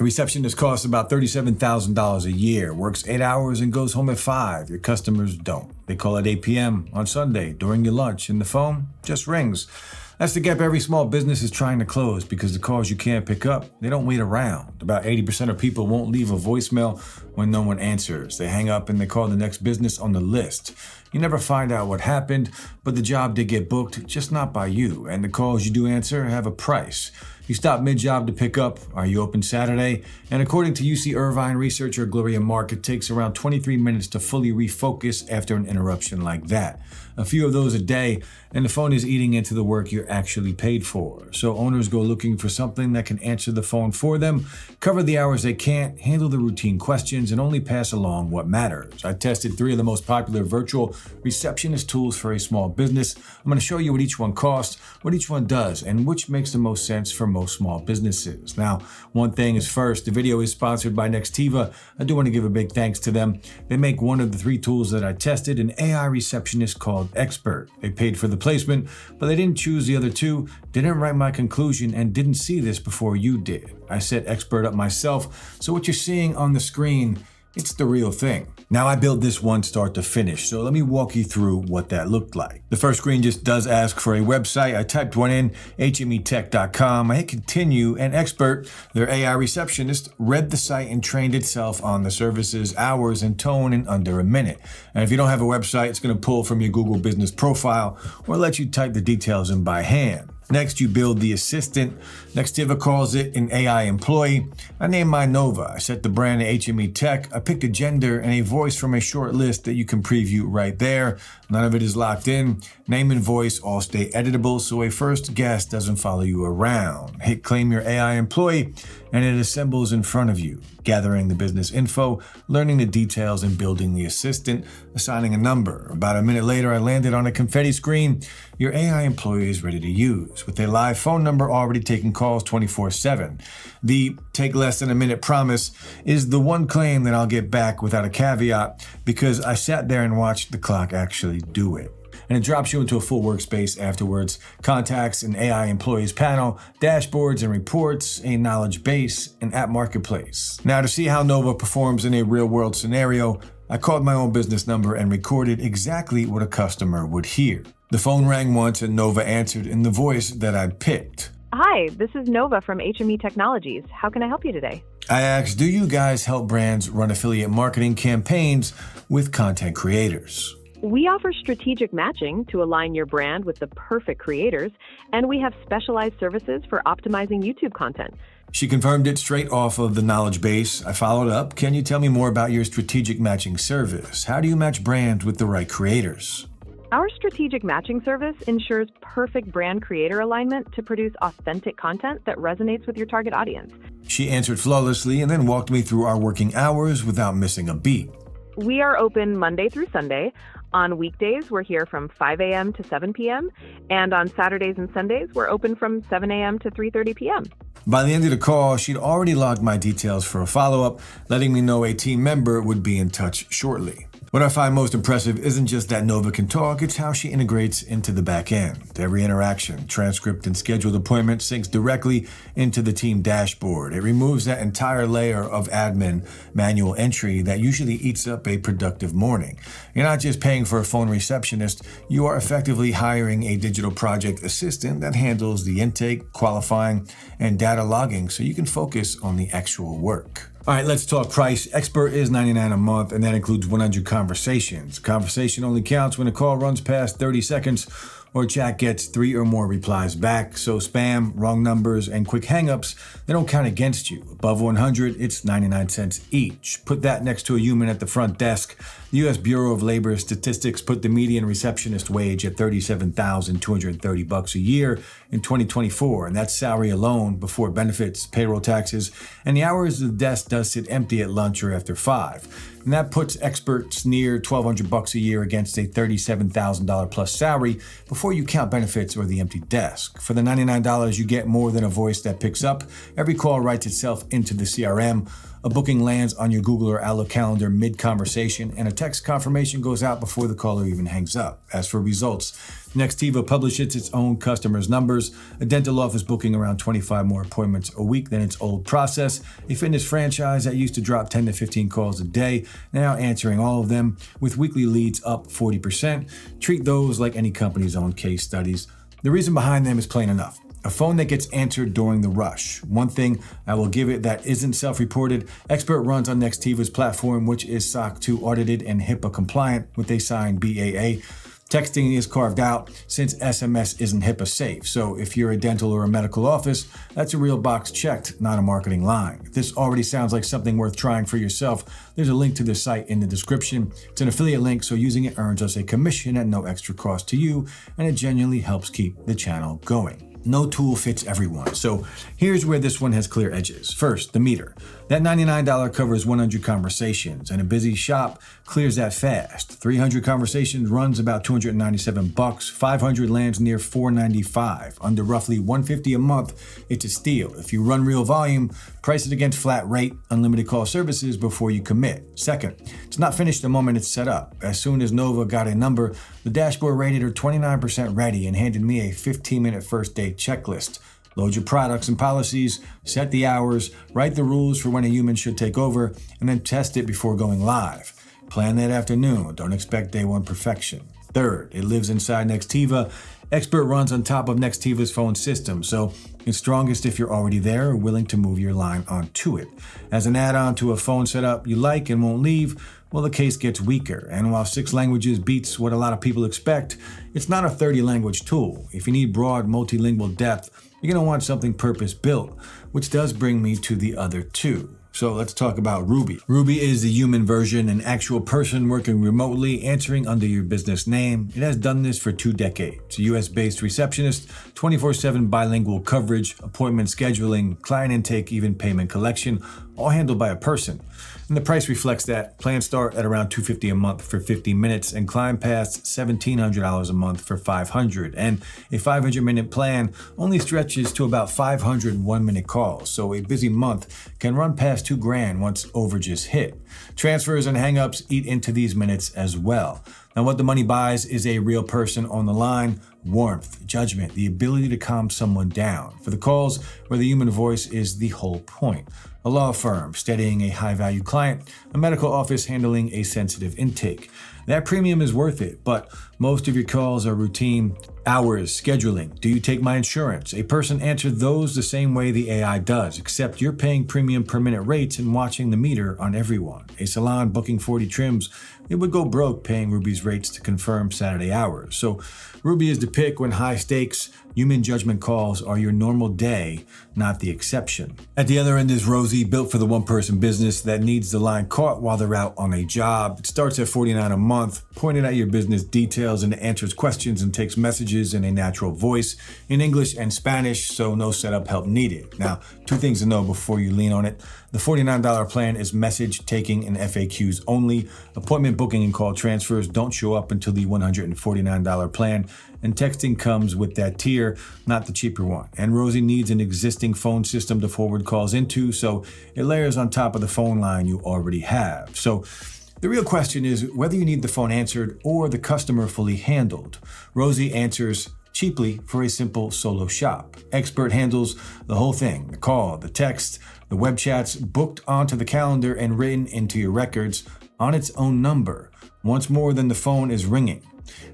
A receptionist costs about $37,000 a year, works 8 hours and goes home at 5. Your customers don't. They call at 8 p.m. on Sunday during your lunch, and the phone just rings. That's the gap every small business is trying to close, because the calls you can't pick up, they don't wait around. About 80% of people won't leave a voicemail when no one answers. They hang up and they call the next business on the list. You never find out what happened, but the job did get booked, just not by you. And the calls you do answer have a price. You stop mid-job to pick up. Are you open Saturday? And according to UC Irvine researcher Gloria Mark, it takes around 23 minutes to fully refocus after an interruption like that. A few of those a day, and the phone is eating into the work you're actually paid for. So owners go looking for something that can answer the phone for them, cover the hours they can't, handle the routine questions, and only pass along what matters. I tested 3 of the most popular virtual receptionist tools for a small business. I'm going to show you what each one costs, what each one does, and which makes the most sense for most small businesses. Now, one thing is first, the video is sponsored by Nextiva. I do want to give a big thanks to them. They make one of the 3 tools that I tested, an AI receptionist called XBert. They paid for the placement, but they didn't choose the other 2, didn't write my conclusion, and didn't see this before you did. I set XBert up myself, so what you're seeing on the screen, it's the real thing. Now, I built this one start to finish, so let me walk you through what that looked like. The first screen just does ask for a website. I typed one in, hmetech.com. I hit continue, and XBert, their AI receptionist, read the site and trained itself on the services, hours, and tone in under a minute. And if you don't have a website, it's going to pull from your Google business profile or let you type the details in by hand. Next, you build the assistant. Nextiva calls it an AI employee. I named mine Nova. I set the brand to HME Tech. I picked a gender and a voice from a short list that you can preview right there. None of it is locked in. Name and voice all stay editable, so a first guess doesn't follow you around. Hit claim your AI employee, and it assembles in front of you, gathering the business info, learning the details, and building the assistant, assigning a number. About a minute later, I landed on a confetti screen. Your AI employee is ready to use, with a live phone number already taking calls 24/7. The take less than a minute promise is the one claim that I'll get back without a caveat, because I sat there and watched the clock actually do it. And it drops you into a full workspace afterwards. Contacts, an AI employees panel, dashboards and reports, a knowledge base, an app marketplace. Now, to see how Nova performs in a real-world scenario, I called my own business number and recorded exactly what a customer would hear. The phone rang once and Nova answered in the voice that I'd picked. Hi, this is Nova from HME Technologies. How can I help you today? I asked, do you guys help brands run affiliate marketing campaigns with content creators? We offer strategic matching to align your brand with the perfect creators, and we have specialized services for optimizing YouTube content. She confirmed it straight off of the knowledge base. I followed up. Can you tell me more about your strategic matching service? How do you match brands with the right creators? Our strategic matching service ensures perfect brand creator alignment to produce authentic content that resonates with your target audience. She answered flawlessly and then walked me through our working hours without missing a beat. We are open Monday through Sunday. On weekdays, we're here from 5 a.m. to 7 p.m. And on Saturdays and Sundays, we're open from 7 a.m. to 3:30 p.m. By the end of the call, she'd already logged my details for a follow-up, letting me know a team member would be in touch shortly. What I find most impressive isn't just that Nova can talk, it's how she integrates into the back end. Every interaction, transcript, and scheduled appointment syncs directly into the team dashboard. It removes that entire layer of admin manual entry that usually eats up a productive morning. You're not just paying for a phone receptionist, you are effectively hiring a digital project assistant that handles the intake, qualifying, and data logging so you can focus on the actual work. All right, let's talk price. XBert is $99 a month, and that includes 100 conversations. Conversation only counts when a call runs past 30 seconds or chat gets 3 or more replies back. So spam, wrong numbers, and quick hangups, they don't count against you. Above 100, it's 99 cents each. Put that next to a human at the front desk. The U.S. Bureau of Labor Statistics put the median receptionist wage at $37,230 a year in 2024, and that's salary alone before benefits, payroll taxes, and the hours the desk does sit empty at lunch or after 5. and that puts experts near $1,200 a year against a $37,000 plus salary before you count benefits or the empty desk. For the $99, you get more than a voice that picks up. Every call writes itself into the CRM. A booking lands on your Google or Outlook calendar mid-conversation, and a text confirmation goes out before the caller even hangs up. As for results, Nextiva publishes its own customers' numbers. A dental office booking around 25 more appointments a week than its old process. A fitness franchise that used to drop 10 to 15 calls a day, now answering all of them, with weekly leads up 40%. Treat those like any company's own case studies. The reason behind them is plain enough. A phone that gets answered during the rush. One thing I will give it that isn't self-reported, XBert runs on Nextiva's platform, which is SOC 2 audited and HIPAA compliant with a signed BAA. Texting is carved out since SMS isn't HIPAA safe. So if you're a dental or a medical office, that's a real box checked, not a marketing line. If this already sounds like something worth trying for yourself, there's a link to the site in the description. It's an affiliate link, so using it earns us a commission at no extra cost to you, and it genuinely helps keep the channel going. No tool fits everyone, so here's where this one has clear edges. First, the meter. That $99 covers 100 conversations, and a busy shop clears that fast. 300 conversations runs about $297. 500 lands near $495. Under roughly $150 a month, it's a steal. If you run real volume, price it against flat rate, unlimited call services before you commit. Second, it's not finished the moment it's set up. As soon as Nova got a number, the dashboard rated her 29% ready and handed me a 15-minute first date checklist. Load your products and policies, set the hours, write the rules for when a human should take over, and then test it before going live. Plan that afternoon. Don't expect day one perfection. Third, it lives inside Nextiva. XBert runs on top of Nextiva's phone system, so it's strongest if you're already there or willing to move your line onto it. As an add-on to a phone setup you like and won't leave, well, the case gets weaker. And while 6 languages beats what a lot of people expect, it's not a 30-language tool. If you need broad multilingual depth, you're going to want something purpose-built, which does bring me to the other two. So let's talk about Ruby. Ruby is the human version, an actual person working remotely, answering under your business name. It has done this for 2 decades. A US-based receptionist, 24/7 bilingual coverage, appointment scheduling, client intake, even payment collection, all handled by a person. And the price reflects that. Plans start at around $250 a month for 50 minutes, and climb past $1,700 a month for 500. And a 500-minute plan only stretches to about 500 1-minute calls, so a busy month can run past $2,000 once overages hit. Transfers and hangups eat into these minutes as well. Now, what the money buys is a real person on the line, warmth, judgment, the ability to calm someone down. For the calls where the human voice is the whole point. A law firm steadying a high-value client, a medical office handling a sensitive intake. That premium is worth it, but most of your calls are routine. Hours, scheduling, do you take my insurance? A person answered those the same way the AI does, except you're paying premium per minute rates and watching the meter on everyone. A salon booking 40 trims, it would go broke paying Ruby's rates to confirm Saturday hours. So Ruby is the pick when high stakes, human judgment calls are your normal day, not the exception. At the other end is Rosie, built for the one-person business that needs the line caught while they're out on a job. It starts at $49 a month, pointed at your business details and answers questions and takes messages in a natural voice in English and Spanish, so no setup help needed. Now, 2 things to know before you lean on it. The $49 plan is message taking and FAQs only. Appointment booking and call transfers don't show up until the $149 plan, and texting comes with that tier, not the cheaper one. And Rosie needs an existing phone system to forward calls into, so it layers on top of the phone line you already have. So the real question is whether you need the phone answered or the customer fully handled. Rosie answers cheaply for a simple solo shop. XBert handles the whole thing, the call, the text, the web chats, booked onto the calendar and written into your records on its own number, once more than the phone is ringing.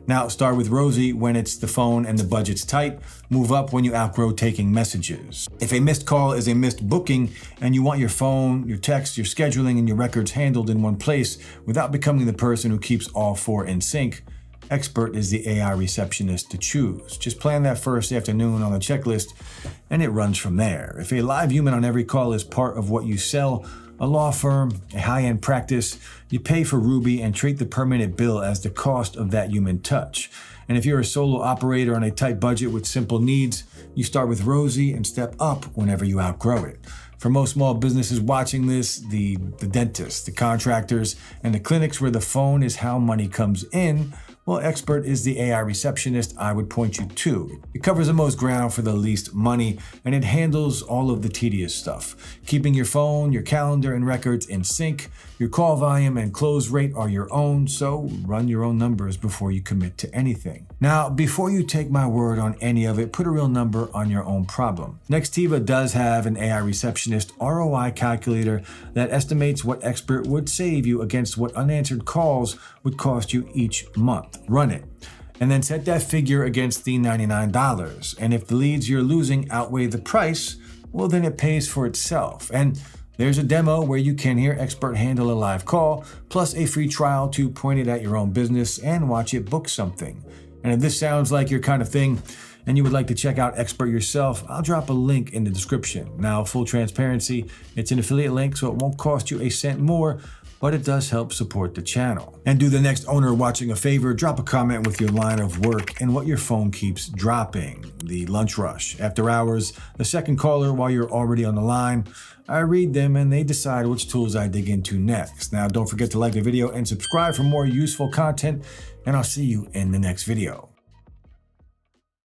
Now, start with Rosie when it's the phone and the budget's tight. Move up when you outgrow taking messages. If a missed call is a missed booking and you want your phone, your text, your scheduling, and your records handled in one place without becoming the person who keeps all 4 in sync, XBert is the AI receptionist to choose. Just plan that first afternoon on the checklist, and it runs from there. If a live human on every call is part of what you sell, a law firm, a high-end practice, you pay for Ruby and treat the per minute bill as the cost of that human touch. And if you're a solo operator on a tight budget with simple needs, you start with Rosie and step up whenever you outgrow it. For most small businesses watching this, the dentists, the contractors, and the clinics where the phone is how money comes in, well, XBert is the AI receptionist I would point you to. It covers the most ground for the least money, and it handles all of the tedious stuff. Keeping your phone, your calendar, and records in sync. Your call volume and close rate are your own, so run your own numbers before you commit to anything. Now, before you take my word on any of it, put a real number on your own problem. Nextiva does have an AI receptionist ROI calculator that estimates what XBert would save you against what unanswered calls would cost you each month. Run it, and then set that figure against the $99. And if the leads you're losing outweigh the price, well, then it pays for itself. And there's a demo where you can hear XBert handle a live call, plus a free trial to point it at your own business and watch it book something. And if this sounds like your kind of thing, and you would like to check out XBert yourself, I'll drop a link in the description. Now, full transparency, it's an affiliate link, so it won't cost you a cent more, but it does help support the channel. And do the next owner watching a favor, drop a comment with your line of work and what your phone keeps dropping. The lunch rush, after hours, the second caller while you're already on the line. I read them and they decide which tools I dig into next. Now, don't forget to like the video and subscribe for more useful content, and I'll see you in the next video.